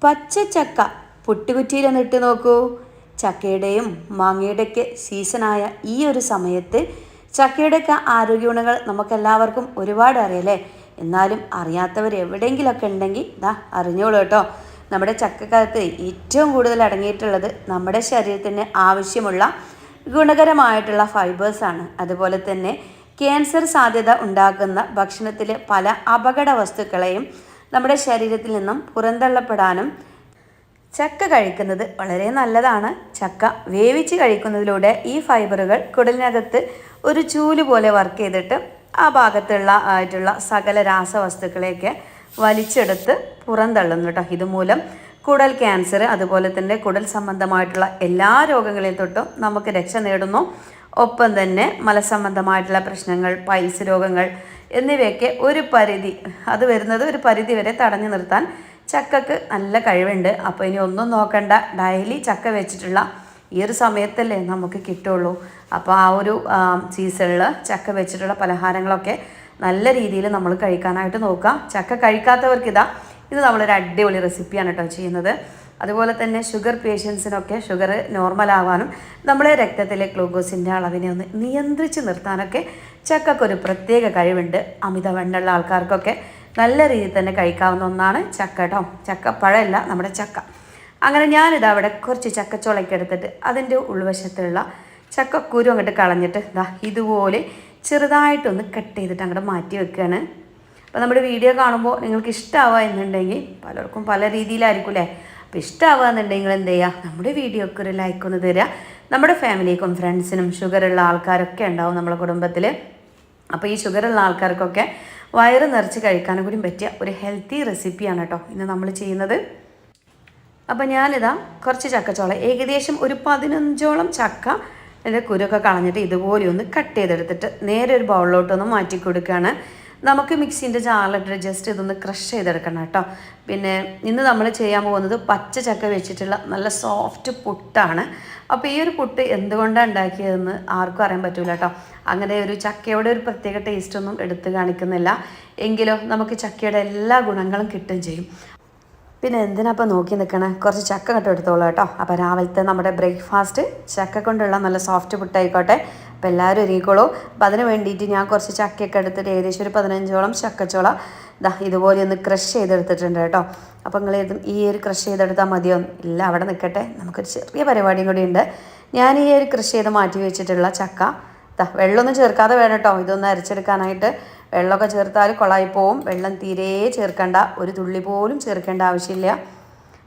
പച്ചച്ചക്ക പുട്ടുകുറ്റിയിലൊന്ന് ഇട്ട് നോക്കൂ. ചക്കയുടെയും മാങ്ങയുടെയൊക്കെ സീസണായ ഈ ഒരു സമയത്ത് ചക്കയുടെയൊക്കെ ആരോഗ്യ ഗുണങ്ങൾ നമുക്കെല്ലാവർക്കും ഒരുപാട് അറിയാലേ. എന്നാലും അറിയാത്തവർ എവിടെയെങ്കിലുമൊക്കെ ഉണ്ടെങ്കിൽ അറിഞ്ഞോളൂ കേട്ടോ. നമ്മുടെ ചക്കക്കകത്ത് ഏറ്റവും കൂടുതൽ അടങ്ങിയിട്ടുള്ളത് നമ്മുടെ ശരീരത്തിന് ആവശ്യമുള്ള ഗുണകരമായിട്ടുള്ള ഫൈബേഴ്സാണ്. അതുപോലെ തന്നെ ക്യാൻസർ സാധ്യത ഉണ്ടാക്കുന്ന ഭക്ഷണത്തിലെ പല അപകട വസ്തുക്കളെയും നമ്മുടെ ശരീരത്തിൽ നിന്നും പുറന്തള്ളപ്പെടാനും ചക്ക കഴിക്കുന്നത് വളരെ നല്ലതാണ്. ചക്ക വേവിച്ച് കഴിക്കുന്നതിലൂടെ ഈ ഫൈബറുകൾ കുടലിനകത്ത് ഒരു ചൂല് പോലെ വർക്ക് ചെയ്തിട്ട് ആ ഭാഗത്തുള്ള സകല രാസവസ്തുക്കളെയൊക്കെ വലിച്ചെടുത്ത് പുറന്തള്ളുന്നു കേട്ടോ. ഇതുമൂലം കുടൽ ക്യാൻസർ അതുപോലെ തന്നെ കുടൽ സംബന്ധമായിട്ടുള്ള എല്ലാ രോഗങ്ങളിൽ തൊട്ടും നമുക്ക് രക്ഷ നേടുന്നു. ഒപ്പം തന്നെ മലസംബന്ധമായിട്ടുള്ള പ്രശ്നങ്ങൾ, പൈൽസ് രോഗങ്ങൾ എന്നിവയൊക്കെ ഒരു പരിധി വരെ തടഞ്ഞു നിർത്താൻ ചക്കക്ക് നല്ല കഴിവുണ്ട്. അപ്പോൾ ഇനി ഒന്നും നോക്കണ്ട, ഡെയിലി ചക്ക വെച്ചിട്ടുള്ള ഈ ഒരു സമയത്തല്ലേ നമുക്ക് കിട്ടുള്ളൂ. അപ്പോൾ ആ ഒരു സീസണിൽ ചക്ക വെച്ചിട്ടുള്ള പലഹാരങ്ങളൊക്കെ നല്ല രീതിയിൽ നമ്മൾ കഴിക്കാനായിട്ട് നോക്കാം. ചക്ക കഴിക്കാത്തവർക്ക് ഇത് നമ്മളൊരു അടിപൊളി റെസിപ്പിയാണ് കേട്ടോ ചെയ്യുന്നത്. അതുപോലെ തന്നെ ഷുഗർ പേഷ്യൻസിനൊക്കെ ഷുഗർ നോർമലാവാനും നമ്മുടെ രക്തത്തിലെ ഗ്ലൂക്കോസിൻ്റെ അളവിനെ ഒന്ന് നിയന്ത്രിച്ച് നിർത്താനൊക്കെ ചക്കക്കൊരു പ്രത്യേക കഴിവുണ്ട്. അമിതവണ്ണമുള്ള ആൾക്കാർക്കൊക്കെ നല്ല രീതിയിൽ തന്നെ കഴിക്കാവുന്ന ഒന്നാണ് ചക്ക കേട്ടോ. ചക്കപ്പഴമല്ല, നമ്മുടെ ചക്ക. അങ്ങനെ ഞാനിവിടെ കുറച്ച് ചക്കച്ചോളയ്ക്ക് എടുത്തിട്ട് അതിൻ്റെ ഉൾവശത്തുള്ള ചക്കക്കുരു അങ്ങോട്ട് കളഞ്ഞിട്ട് ഇതുപോലെ ചെറുതായിട്ടൊന്ന് കട്ട് ചെയ്തിട്ട് അങ്ങോട്ട് മാറ്റി വെക്കുകയാണ്. അപ്പോൾ നമ്മുടെ വീഡിയോ കാണുമ്പോൾ നിങ്ങൾക്ക് ഇഷ്ടമാവുക എന്നുണ്ടെങ്കിൽ പലർക്കും പല രീതിയിലായിരിക്കും അല്ലേ. അപ്പോൾ ഇഷ്ടമാവുക എന്നുണ്ടെങ്കിൽ എന്ത് ചെയ്യുക, നമ്മുടെ വീഡിയോക്ക് ഒരു ലൈക്ക് ഒന്ന് തരിക. നമ്മുടെ ഫാമിലിക്കും ഫ്രണ്ട്സിനും ഷുഗറുള്ള ആൾക്കാരൊക്കെ ഉണ്ടാവും നമ്മുടെ കുടുംബത്തിൽ. അപ്പോൾ ഈ ഷുഗറുള്ള ആൾക്കാർക്കൊക്കെ വയറ് നിറച്ച് കഴിക്കാനും കൂടി പറ്റിയ ഒരു ഹെൽത്തി റെസിപ്പിയാണ് കേട്ടോ ഇന്ന് നമ്മൾ ചെയ്യുന്നത്. അപ്പോൾ കുറച്ച് ചക്കച്ചോള, ഏകദേശം ഒരു 15ഓളം ചക്ക എൻ്റെ കുരുക്കെ കളഞ്ഞിട്ട് ഇതുപോലെ ഒന്ന് കട്ട് ചെയ്തെടുത്തിട്ട് നേരെ ഒരു ബൗളിലോട്ടൊന്ന് മാറ്റി കൊടുക്കുകയാണ്. നമുക്ക് മിക്സിൻ്റെ ജാറിലിട്ട് ജസ്റ്റ് ഇതൊന്ന് ക്രഷ് ചെയ്തെടുക്കണം കേട്ടോ. പിന്നെ ഇന്ന് നമ്മൾ ചെയ്യാൻ പോകുന്നത് പച്ച ചക്ക വെച്ചിട്ടുള്ള നല്ല സോഫ്റ്റ് പുട്ടാണ്. അപ്പോൾ ഈ ഒരു പുട്ട് എന്തുകൊണ്ടാണ് ഉണ്ടാക്കിയതെന്ന് ആർക്കും അറിയാൻ പറ്റില്ല കേട്ടോ. അങ്ങനെ ഒരു ചക്കയുടെ ഒരു പ്രത്യേക ടേസ്റ്റൊന്നും എടുത്ത് കാണിക്കുന്നില്ല, എങ്കിലോ നമുക്ക് ചക്കയുടെ എല്ലാ ഗുണങ്ങളും കിട്ടുകയും ചെയ്യും. പിന്നെ എന്തിനാപ്പോൾ നോക്കി നിൽക്കണേ, കുറച്ച് ചക്ക കട്ട് എടുത്തോളൂ കേട്ടോ. അപ്പോൾ രാവിലത്തെ നമ്മുടെ ബ്രേക്ക്ഫാസ്റ്റ് ചക്ക കൊണ്ടുള്ള നല്ല സോഫ്റ്റ് പുട്ടായിക്കോട്ടെ. അപ്പോൾ എല്ലാവരും ഒരുങ്ങിക്കോളൂ. അപ്പോൾ അതിന് വേണ്ടിയിട്ട് ഞാൻ കുറച്ച് ചക്കയൊക്കെ എടുത്തിട്ട് ഏകദേശം ഒരു 15ഓളം ചക്കച്ചോള ഇതുപോലെ ഒന്ന് ക്രഷ് ചെയ്തെടുത്തിട്ടുണ്ട് കേട്ടോ. അപ്പോൾ നിങ്ങൾ ഈ ഒരു ക്രഷ് ചെയ്തെടുത്താൽ മതിയോ? ഇല്ല, അവിടെ നിൽക്കട്ടെ, നമുക്കൊരു ചെറിയ പരിപാടിയും കൂടി ഉണ്ട്. ഞാൻ ഈ ഒരു ക്രഷ് ചെയ്ത് മാറ്റി വെച്ചിട്ടുള്ള ചക്ക വെള്ളമൊന്നും ചേർക്കാതെ വേണം കേട്ടോ ഇതൊന്ന് അരച്ചെടുക്കാനായിട്ട്. വെള്ളമൊക്കെ ചേർത്താൽ കൊളായി പോവും. വെള്ളം തീരെ ചേർക്കേണ്ട, ഒരു തുള്ളി പോലും ചേർക്കേണ്ട ആവശ്യമില്ല.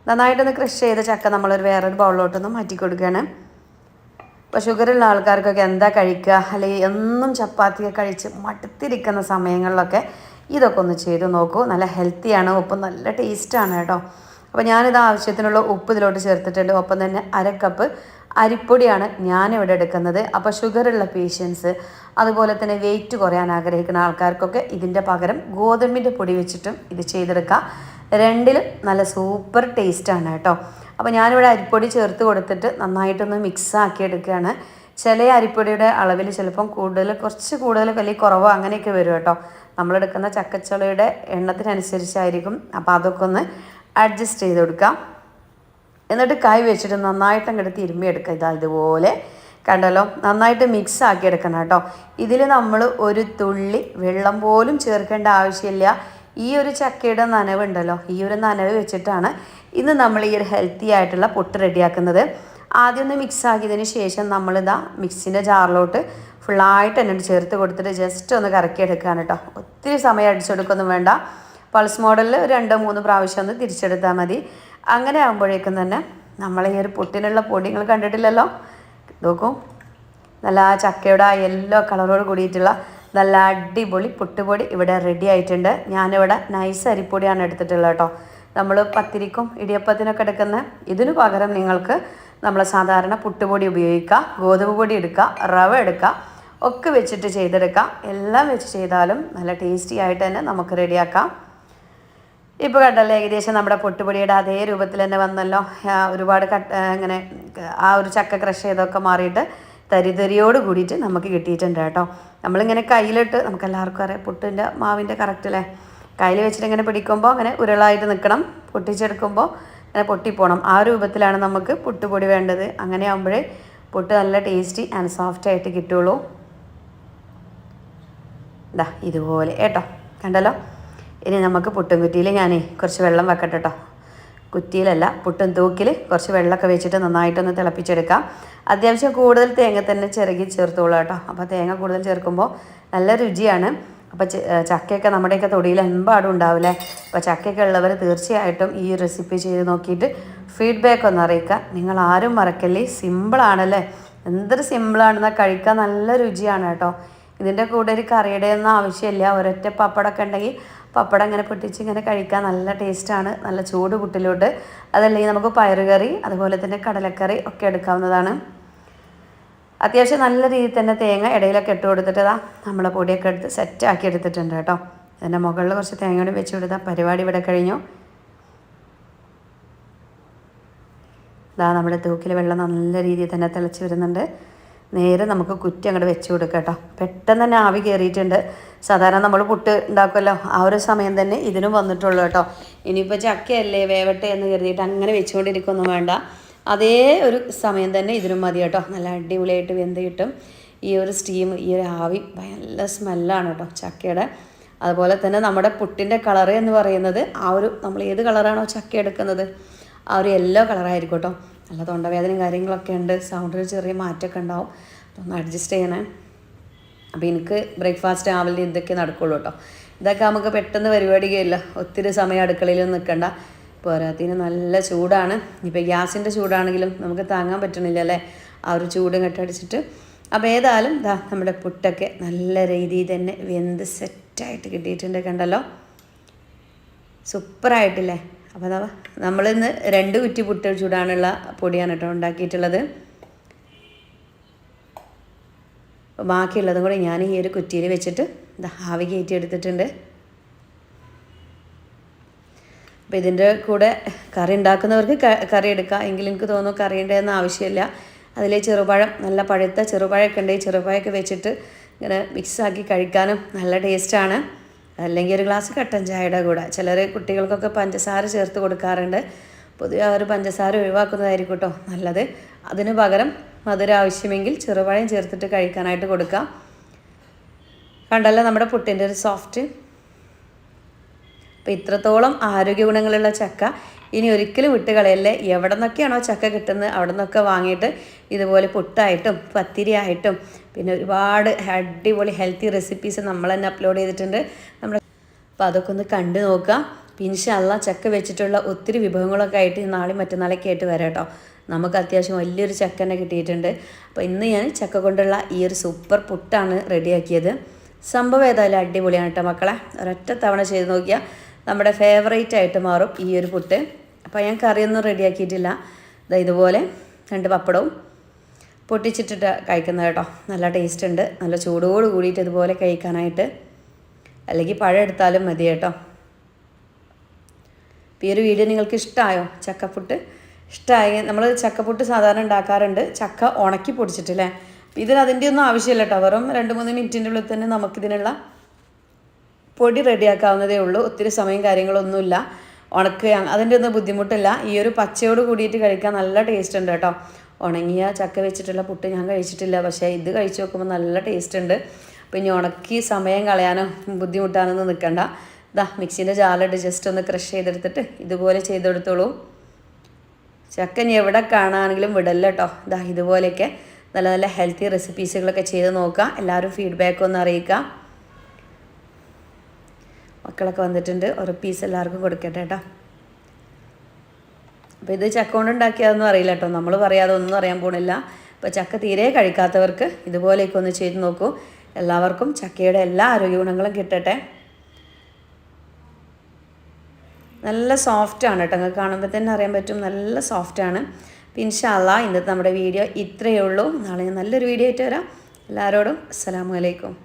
നന്നായിട്ടൊന്ന് ക്രഷ് ചെയ്ത ചക്ക നമ്മളൊരു വേറൊരു ബൗളിലോട്ടൊന്ന് മാറ്റി കൊടുക്കുകയാണ്. ഇപ്പോൾ ഷുഗറുള്ള ആൾക്കാർക്കൊക്കെ എന്താ കഴിക്കുക, അല്ലെങ്കിൽ എന്നും ചപ്പാത്തിയൊക്കെ കഴിച്ച് മടുത്തിരിക്കുന്ന സമയങ്ങളിലൊക്കെ ഇതൊക്കെ ഒന്ന് ചെയ്ത് നോക്കൂ. നല്ല ഹെൽത്തിയാണ്, ഒപ്പം നല്ല ടേസ്റ്റാണ് കേട്ടോ. അപ്പോൾ ഞാനിത് ആവശ്യത്തിനുള്ള ഉപ്പ് ഇതിലോട്ട് ചേർത്തിട്ടുണ്ട്. ഒപ്പം തന്നെ 1/2 കപ്പ് അരിപ്പൊടിയാണ് ഞാനിവിടെ എടുക്കുന്നത്. അപ്പോൾ ഷുഗറുള്ള പേഷ്യൻസ് അതുപോലെ തന്നെ വെയിറ്റ് കുറയാൻ ആഗ്രഹിക്കുന്ന ആൾക്കാർക്കൊക്കെ ഇതിൻ്റെ പകരം ഗോതമ്പിൻ്റെ പൊടി വെച്ചിട്ടും ഇത് ചെയ്തെടുക്കാം. രണ്ടിലും നല്ല സൂപ്പർ ടേസ്റ്റാണ് കേട്ടോ. അപ്പോൾ ഞാനിവിടെ അരിപ്പൊടി ചേർത്ത് കൊടുത്തിട്ട് നന്നായിട്ടൊന്ന് മിക്സ് ആക്കി എടുക്കുകയാണ്. ചില അരിപ്പൊടിയുടെ അളവിൽ ചിലപ്പം കുറച്ച് കൂടുതൽ വലിയ കുറവോ അങ്ങനെയൊക്കെ വരും കേട്ടോ. നമ്മളെടുക്കുന്ന ചക്കച്ചോളയുടെ എണ്ണത്തിനനുസരിച്ചായിരിക്കും. അപ്പോൾ അതൊക്കെ ഒന്ന് അഡ്ജസ്റ്റ് ചെയ്ത് കൊടുക്കാം. എന്നിട്ട് കൈ വെച്ചിട്ട് നന്നായിട്ട് അങ്ങോട്ട് തിരുമ്മിയെടുക്കുക. ഇതുപോലെ കണ്ടല്ലോ, നന്നായിട്ട് മിക്സ് ആക്കി എടുക്കണം കേട്ടോ. ഇതിൽ നമ്മൾ ഒരു തുള്ളി വെള്ളം പോലും ചേർക്കേണ്ട ആവശ്യമില്ല. ഈ ഒരു ചക്കയുടെ നനവുണ്ടല്ലോ, ഈ ഒരു നനവ് വെച്ചിട്ടാണ് ഇന്ന് നമ്മൾ ഈ ഒരു ഹെൽത്തി ആയിട്ടുള്ള പുട്ട് റെഡിയാക്കുന്നത്. ആദ്യം ഒന്ന് മിക്സ് ആക്കിയതിന് ശേഷം മിക്സിൻ്റെ ജാറിലോട്ട് ഫുള്ളായിട്ട് തന്നെ ചേർത്ത് കൊടുത്തിട്ട് ജസ്റ്റ് ഒന്ന് കറക്കിയെടുക്കുകയാണ് കേട്ടോ. ഒത്തിരി സമയം അടിച്ചെടുക്കൊന്നും വേണ്ട. പൾസ് മോഡലിൽ 2-3 പ്രാവശ്യം ഒന്ന് തിരിച്ചെടുത്താൽ മതി. അങ്ങനെ ആകുമ്പോഴേക്കും തന്നെ നമ്മളെ ഈ ഒരു പുട്ടിനുള്ള പൊടി നിങ്ങൾ കണ്ടിട്ടില്ലല്ലോ. നോക്കൂ, നല്ല ആ ചക്കയുടെ ആ യെല്ലോ കളറോട് കൂടിയിട്ടുള്ള നല്ല അടിപൊളി പുട്ടുപൊടി ഇവിടെ റെഡി ആയിട്ടുണ്ട്. ഞാനിവിടെ നൈസ് അരിപ്പൊടിയാണ് എടുത്തിട്ടുള്ളത് കേട്ടോ. നമ്മൾ പത്തിരിക്കും ഇടിയപ്പത്തിനൊക്കെ എടുക്കുന്ന ഇതിനു പകരം നിങ്ങൾക്ക് നമ്മൾ സാധാരണ പുട്ടുപൊടി ഉപയോഗിക്കുക. ഗോതമ്പ് പൊടി എടുക്കുക, റവ എടുക്കുക, ഒക്കെ വെച്ചിട്ട് ചെയ്തെടുക്കാം. എല്ലാം വെച്ച് ചെയ്താലും നല്ല ടേസ്റ്റി ആയിട്ട് തന്നെ നമുക്ക് റെഡിയാക്കാം. ഇപ്പോൾ കണ്ടല്ലോ, ഏകദേശം നമ്മുടെ പൊട്ടുപൊടിയുടെ അതേ രൂപത്തിൽ തന്നെ വന്നല്ലോ. ഒരുപാട് ഇങ്ങനെ ആ ഒരു ചക്ക ക്രഷ് ചെയ്തൊക്കെ മാറിയിട്ട് തരിതരിയോട് കൂടിയിട്ട് നമുക്ക് കിട്ടിയിട്ടുണ്ട് കേട്ടോ. നമ്മളിങ്ങനെ കയ്യിലിട്ട്, നമുക്കെല്ലാവർക്കും അറിയാം പുട്ടിൻ്റെ മാവിൻ്റെ കറക്റ്റ് അല്ലേ, കയ്യിൽ വെച്ചിട്ട് ഇങ്ങനെ പിടിക്കുമ്പോൾ അങ്ങനെ ഉരുളായിട്ട് നിൽക്കണം. പൊട്ടിച്ചെടുക്കുമ്പോൾ ഇങ്ങനെ പൊട്ടിപ്പോണം. ആ രൂപത്തിലാണ് നമുക്ക് പുട്ടുപൊടി വേണ്ടത്. അങ്ങനെ ആകുമ്പോഴേ പുട്ട് നല്ല ടേസ്റ്റി ആൻഡ് സോഫ്റ്റ് ആയിട്ട് കിട്ടുള്ളൂ. ഇതാ ഇതുപോലെ കേട്ടോ, കണ്ടല്ലോ. ഇനി നമുക്ക് പുട്ടും കുറ്റിയിൽ ഞാൻ കുറച്ച് വെള്ളം വെക്കട്ടെ കേട്ടോ. കുറ്റിയിലല്ല, പുട്ടും തൂക്കിൽ കുറച്ച് വെള്ളമൊക്കെ വെച്ചിട്ട് നന്നായിട്ടൊന്ന് തിളപ്പിച്ചെടുക്കാം. അത്യാവശ്യം കൂടുതൽ തേങ്ങ തന്നെ ചിരകി ചേർത്തോളൂ കേട്ടോ. അപ്പോൾ തേങ്ങ കൂടുതൽ ചേർക്കുമ്പോൾ നല്ല രുചിയാണ്. അപ്പോൾ ചക്കയൊക്കെ നമ്മുടെയൊക്കെ തൊടിയിൽ എമ്പാടും ഉണ്ടാവില്ലേ. അപ്പോൾ ചക്കയൊക്കെ ഉള്ളവർ തീർച്ചയായിട്ടും ഈ റെസിപ്പി ചെയ്ത് നോക്കിയിട്ട് ഫീഡ്ബാക്ക് ഒന്ന് അറിയിക്കുക. നിങ്ങൾ ആരും മറക്കല്ലേ, സിമ്പിളാണല്ലേ, എന്തൊരു സിമ്പിളാണെന്നാൽ കഴിക്കാൻ നല്ല രുചിയാണ് കേട്ടോ. ഇതിൻ്റെ കൂടെ ഒരു കറിയുടെ ഒന്നും ആവശ്യമില്ല. ഒരൊറ്റ പപ്പടമൊക്കെ ഉണ്ടെങ്കിൽ പപ്പടം ഇങ്ങനെ പൊട്ടിച്ച് ഇങ്ങനെ കഴിക്കാൻ നല്ല ടേസ്റ്റാണ്, നല്ല ചൂട് പുട്ടിലോട്ട്. അതല്ലെങ്കിൽ നമുക്ക് പയറുകറി അതുപോലെ തന്നെ കടലക്കറി ഒക്കെ എടുക്കാവുന്നതാണ്. അത്യാവശ്യം നല്ല രീതിയിൽ തന്നെ തേങ്ങ ഇടയിലൊക്കെ ഇട്ട് കൊടുത്തിട്ട് നമ്മളെ പൊടിയൊക്കെ എടുത്ത് സെറ്റാക്കി എടുത്തിട്ടുണ്ട് കേട്ടോ. അതിൻ്റെ മുകളിൽ കുറച്ച് തേങ്ങയോട് വെച്ച് കൊടുത്താൽ പരിപാടി ഇവിടെ കഴിഞ്ഞു. നമ്മുടെ തൂക്കിൽ വെള്ളം നല്ല രീതിയിൽ തന്നെ തിളച്ച് വരുന്നുണ്ട്. നേരെ നമുക്ക് കുറ്റി അങ്ങോട്ട് വെച്ച് കൊടുക്കാം കേട്ടോ. പെട്ടെന്ന് തന്നെ ആവി കയറിയിട്ടുണ്ട്. സാധാരണ നമ്മൾ പുട്ട് ഉണ്ടാക്കുമല്ലോ, ആ ഒരു സമയം തന്നെ ഇതിനും വന്നിട്ടുള്ളൂ കേട്ടോ. ഇനിയിപ്പോൾ ചക്കയല്ലേ വേവട്ടെ എന്ന് കരുതിയിട്ട് അങ്ങനെ വെച്ചുകൊണ്ടിരിക്കൊന്നും വേണ്ട. അതേ ഒരു സമയം തന്നെ ഇതിനും മതി കേട്ടോ. നല്ല അടിപൊളിയായിട്ട് വെന്ത് കിട്ടും. ഈ ഒരു സ്റ്റീം, ഈ ഒരു ആവി നല്ല സ്മെല്ലാണ് കേട്ടോ ചക്കയുടെ. അതുപോലെ തന്നെ നമ്മുടെ പുട്ടിൻ്റെ കളറ് എന്ന് പറയുന്നത് ആ ഒരു, നമ്മൾ ഏത് കളറാണോ ചക്ക എടുക്കുന്നത് ആ ഒരു യെല്ലോ കളറായിരിക്കും കേട്ടോ. നല്ല തൊണ്ടവേദനയും കാര്യങ്ങളൊക്കെ ഉണ്ട്, സൗണ്ടിൽ ചെറിയ മാറ്റമൊക്കെ ഉണ്ടാവും. ഒന്ന് അഡ്ജസ്റ്റ് ചെയ്യണേ. അപ്പോൾ എനിക്ക് ബ്രേക്ക്ഫാസ്റ്റ് രാവിലെ ഇതൊക്കെ നടക്കുള്ളൂ കേട്ടോ. ഇതൊക്കെ നമുക്ക് പെട്ടെന്ന് പരിപാടികയില്ല, ഒത്തിരി സമയം അടുക്കളയിലൊന്നും നിൽക്കണ്ട. പോരാത്തിന് നല്ല ചൂടാണ്. ഇപ്പോൾ ഗ്യാസിൻ്റെ ചൂടാണെങ്കിലും നമുക്ക് താങ്ങാൻ പറ്റണില്ല അല്ലേ, ആ ഒരു ചൂട് കെട്ടടിച്ചിട്ട്. അപ്പോൾ ഏതായാലും നമ്മുടെ പുട്ടൊക്കെ നല്ല രീതിയിൽ തന്നെ വെന്ത് സെറ്റായിട്ട് കിട്ടിയിട്ടുണ്ട്, കണ്ടല്ലോ, സൂപ്പറായിട്ടില്ലേ. അപ്പോൾ നമ്മളിന്ന് 2 കുറ്റി പുട്ട് ചൂടാനുള്ള പൊടിയാണ് കേട്ടോ ഉണ്ടാക്കിയിട്ടുള്ളത്. ബാക്കിയുള്ളതും കൂടി ഞാൻ ഈ ഒരു കുറ്റിയിൽ വെച്ചിട്ട് ആവി കയറ്റി എടുത്തിട്ടുണ്ട്. അപ്പോൾ ഇതിൻ്റെ കൂടെ കറി ഉണ്ടാക്കുന്നവർക്ക് കറി എടുക്കാം. എങ്കിലും എനിക്ക് തോന്നുന്നു കറി ഉണ്ടെന്ന് ആവശ്യമില്ല. അതിലെ ചെറുപഴം, നല്ല പഴുത്ത ചെറുപഴമൊക്കെ ഉണ്ടെങ്കിൽ ചെറുപഴമൊക്കെ വെച്ചിട്ട് ഇങ്ങനെ മിക്സാക്കി കഴിക്കാനും നല്ല ടേസ്റ്റാണ്. അല്ലെങ്കിൽ ഒരു ഗ്ലാസ് കട്ടൻ ചായയുടെ കൂടെ. ചിലർ കുട്ടികൾക്കൊക്കെ പഞ്ചസാര ചേർത്ത് കൊടുക്കാറുണ്ട്. പൊതുവെ ആ ഒരു പഞ്ചസാര ഒഴിവാക്കുന്നതായിരിക്കും കേട്ടോ നല്ലത്. അതിന് പകരം മധുരം ആവശ്യമെങ്കിൽ ചെറുപഴം ചേർത്തിട്ട് കഴിക്കാനായിട്ട് കൊടുക്കാം. കണ്ടല്ലോ നമ്മുടെ പുട്ടിൻ്റെ ഒരു സോഫ്റ്റ്. അപ്പോൾ ഇത്രത്തോളം ആരോഗ്യ ഗുണങ്ങളുള്ള ചക്ക ഇനി ഒരിക്കലും വിട്ട് കളയല്ലേ. എവിടെ നിന്നൊക്കെയാണോ ചക്ക കിട്ടുന്നത് അവിടെ നിന്നൊക്കെ വാങ്ങിയിട്ട് ഇതുപോലെ പുട്ടായിട്ടും പത്തിരിയായിട്ടും പിന്നെ ഒരുപാട് അടിപൊളി ഹെൽത്തി റെസിപ്പീസ് നമ്മൾ തന്നെ അപ്ലോഡ് ചെയ്തിട്ടുണ്ട്. അപ്പോൾ അതൊക്കെ ഒന്ന് കണ്ടു നോക്കാം. ഇൻഷാ അല്ലാഹ് ചക്ക വെച്ചിട്ടുള്ള ഒത്തിരി വിഭവങ്ങളൊക്കെ ആയിട്ട് നാളെയും മറ്റന്നാളൊക്കെ ആയിട്ട് വരാം കേട്ടോ. നമുക്ക് അത്യാവശ്യം വലിയൊരു ചക്ക തന്നെ കിട്ടിയിട്ടുണ്ട്. അപ്പോൾ ഇന്ന് ഞാൻ ചക്ക കൊണ്ടുള്ള ഈ ഒരു സൂപ്പർ പുട്ടാണ് റെഡിയാക്കിയത്. സംഭവം ഏതായാലും അടിപൊളിയാണ് കേട്ടോ മക്കളെ. ഒരൊറ്റ തവണ ചെയ്ത് നോക്കിയാൽ നമ്മുടെ ഫേവറേറ്റ് ആയിട്ട് മാറും ഈ ഒരു പുട്ട്. അപ്പോൾ ഞാൻ കറിയൊന്നും റെഡിയാക്കിയിട്ടില്ല. ഇതുപോലെ 2 പപ്പടവും പൊട്ടിച്ചിട്ടിട്ട് കഴിക്കുന്നത് കേട്ടോ. നല്ല ടേസ്റ്റ് ഉണ്ട്, നല്ല ചൂടോട് കൂടിയിട്ട് ഇതുപോലെ കഴിക്കാനായിട്ട്. അല്ലെങ്കിൽ പഴം എടുത്താലും മതി കേട്ടോ. ഇപ്പോൾ ഈ ഒരു വീഡിയോ നിങ്ങൾക്ക് ഇഷ്ടമായോ? ചക്കപ്പുട്ട് ഇഷ്ടമായി. നമ്മൾ ചക്കപ്പുട്ട് സാധാരണ ഉണ്ടാക്കാറുണ്ട് ചക്ക ഉണക്കി പൊടിച്ചിട്ടില്ലേ. ഇതിന് അതിൻ്റെ ഒന്നും ആവശ്യമില്ല കേട്ടോ. വെറും 2-3 മിനിറ്റിൻ്റെ ഉള്ളിൽ തന്നെ നമുക്കിതിനുള്ള പൊടി റെഡിയാക്കാവുന്നതേ ഉള്ളൂ. ഒത്തിരി സമയം കാര്യങ്ങളൊന്നുമില്ല. ഉണക്കുക അതിൻ്റെ ഒന്നും ബുദ്ധിമുട്ടില്ല. ഈ ഒരു പച്ചയോട് കൂടിയിട്ട് കഴിക്കാൻ നല്ല ടേസ്റ്റ് ഉണ്ട് കേട്ടോ. ഉണങ്ങിയ ചക്ക വെച്ചിട്ടുള്ള പുട്ട് ഞാൻ കഴിച്ചിട്ടില്ല, പക്ഷേ ഇത് കഴിച്ച് നോക്കുമ്പോൾ നല്ല ടേസ്റ്റ് ഉണ്ട്. അപ്പോൾ ഇനി ഉണക്കി സമയം കളയാനോ ബുദ്ധിമുട്ടാനൊന്നും നിൽക്കണ്ട. മിക്സിൻ്റെ ജാറിലിട്ട് ജസ്റ്റ് ഒന്ന് ക്രഷ് ചെയ്തെടുത്തിട്ട് ഇതുപോലെ ചെയ്തെടുത്തോളൂ. ചക്ക ഇനി എവിടെ കാണുകയാണെങ്കിലും വിടല്ല കേട്ടോ. ഇതുപോലെയൊക്കെ നല്ല നല്ല ഹെൽത്തി റെസിപ്പീസുകളൊക്കെ ചെയ്ത് നോക്കുക. എല്ലാവരും ഫീഡ്ബാക്ക് ഒന്ന് അറിയിക്കുക. മക്കളൊക്കെ വന്നിട്ടുണ്ട്, ഒരു പീസ് എല്ലാവർക്കും കൊടുക്കട്ടെ കേട്ടോ. അപ്പോൾ ഇത് ചക്ക കൊണ്ട് ഉണ്ടാക്കിയതൊന്നും അറിയില്ല കേട്ടോ. നമ്മൾ പറയാതെ ഒന്നും അറിയാൻ പോണില്ല. അപ്പോൾ ചക്ക തീരെ കഴിക്കാത്തവർക്ക് ഇതുപോലെയൊക്കെ ഒന്ന് ചെയ്ത് നോക്കൂ. എല്ലാവർക്കും ചക്കയുടെ എല്ലാ ആരോഗ്യ ഗുണങ്ങളും കിട്ടട്ടെ. നല്ല സോഫ്റ്റാണ് കേട്ടോ. നിങ്ങൾക്ക് കാണുമ്പോൾ തന്നെ അറിയാൻ പറ്റും, നല്ല സോഫ്റ്റാണ്. അപ്പോൾ ഇൻഷാ അല്ലാഹ് ഇന്നത്തെ നമ്മുടെ വീഡിയോ ഇത്രയേ ഉള്ളൂ. നാളെ ഞാൻ നല്ലൊരു വീഡിയോ ആയിട്ട് വരാം. എല്ലാവരോടും അസ്സലാമു അലൈക്കും.